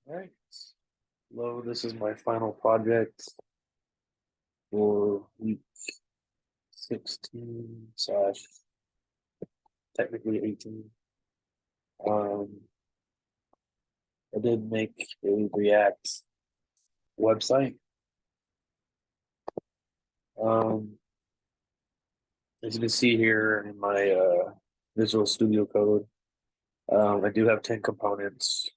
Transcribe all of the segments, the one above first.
All right. Hello, this is my final project for week 16 slash technically 18. Um, I did make a React website. Um, as you can see here in my Visual Studio Code, I do have 10 components.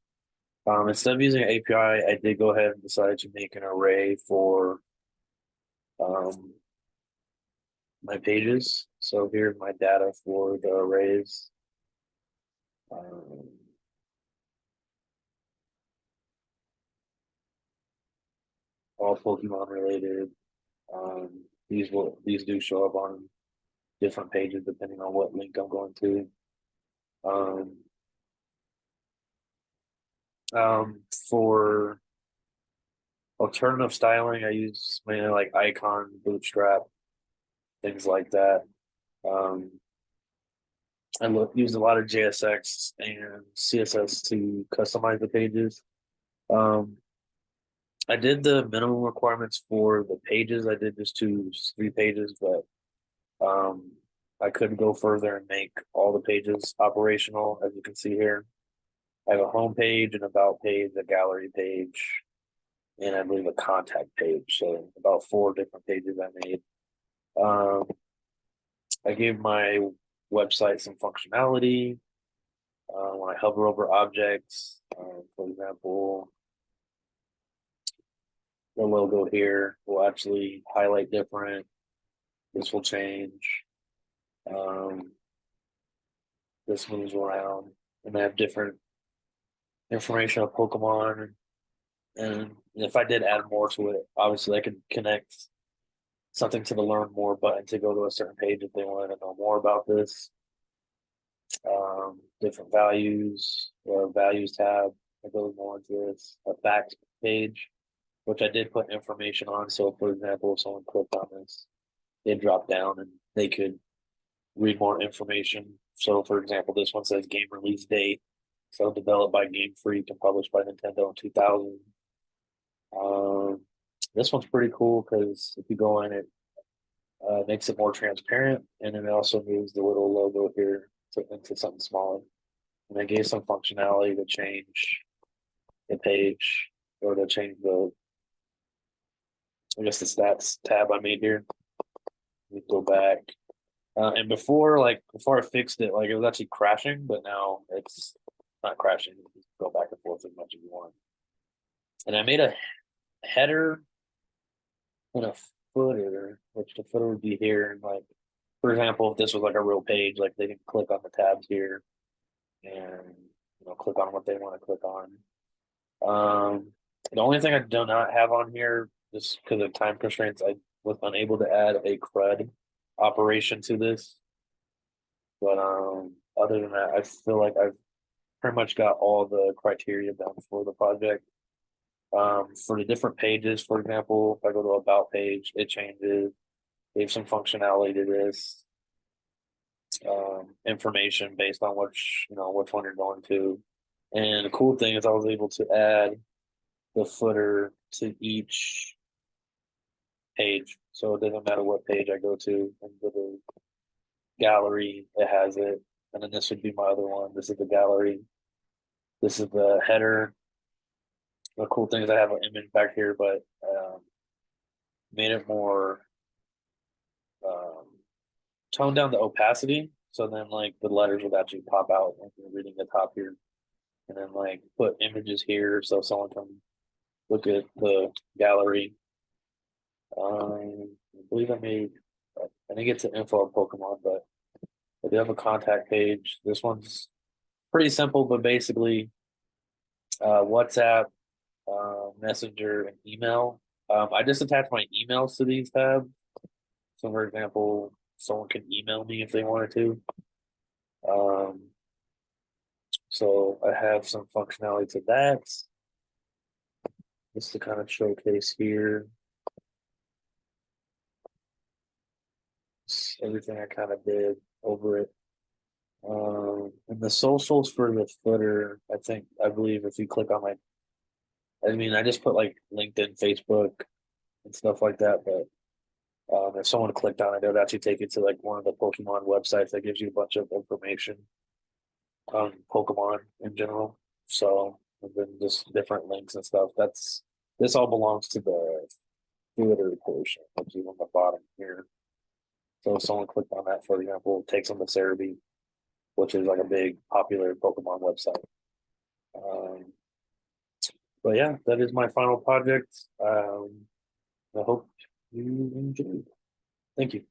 Instead of using an API, I did go ahead and decide to make an array for um, my pages. So here's my data for the arrays. Um, all Pokemon related. These do show up on different pages depending on what link I'm going to. Um, for alternative styling, I use mainly like icon, bootstrap, things like that. Um, use a lot of JSX and CSS to customize the pages. Um, I did the minimum requirements for the pages. I did just 3 pages, but Um, I could go further and make all the pages operational, as you can see here. I have a home page, an about page, a gallery page, and I believe a contact page. So about 4 different pages I made. Um, I gave my website some functionality. When I hover over objects, for example, the logo here will actually highlight different. This will change. Um, this moves around, and I have different information of Pokemon. And if I did add more to it, obviously I could connect something to the learn more button to go to a certain page if they wanted to know more about this. Different values or values tab that goes more into this. A facts page, which I did put information on. So, for example, if someone clicked on this, they'd drop down and they could read more information. So, for example, this one says game release date. So, developed by Game Freak and published by Nintendo in 2000. Um, this one's pretty cool because if you go in, it makes it more transparent, and then it also moves the little logo here into something smaller. And I gave some functionality to change the page or to change I guess the stats tab I made here. We go back, and before I fixed it, like it was actually crashing, but now it's not crashing. You can go back and forth as much as you want. And I made a header and a footer, which the footer would be here. And like, for example, if this was like a real page, like they can click on the tabs here and click on what they want to click on. The only thing I do not have on here, just because of time constraints, I was unable to add a CRUD operation to this. But other than that, I feel like I've pretty much got all the criteria done for the project. For the different pages, for example, if I go to about page, it changes. Gave some functionality to this information based on which one you're going to. And the cool thing is I was able to add the footer to each page. So it doesn't matter what page I go to in the gallery, it has it. And then this would be my other one. This is the gallery. This is the header. The cool thing is I have an image back here, but made it more um, toned down the opacity. So then like the letters would actually pop out when you're reading the top here. And then like put images here so someone can look at the gallery. I believe I didn't get to info of Pokemon, but I do have a contact page. This one's pretty simple, but basically WhatsApp, Messenger, and email. I just attach my emails to these tabs. So, for example, someone can email me if they wanted to. Um, so I have some functionality to that. Just to kind of showcase here everything I kind of did over it. And the socials for the footer, I believe if you click on my I mean, I just put like LinkedIn, Facebook, and stuff like that. But if someone clicked on it, it would actually take you to like one of the Pokemon websites that gives you a bunch of information on Pokemon in general. So, and then just different links and stuff. This all belongs to the theater portion, which is on the bottom here. So if someone clicked on that, for example, it takes them to Cerebi, which is like a big popular Pokemon website. Um, but yeah, that is my final project. I hope you enjoyed. Thank you.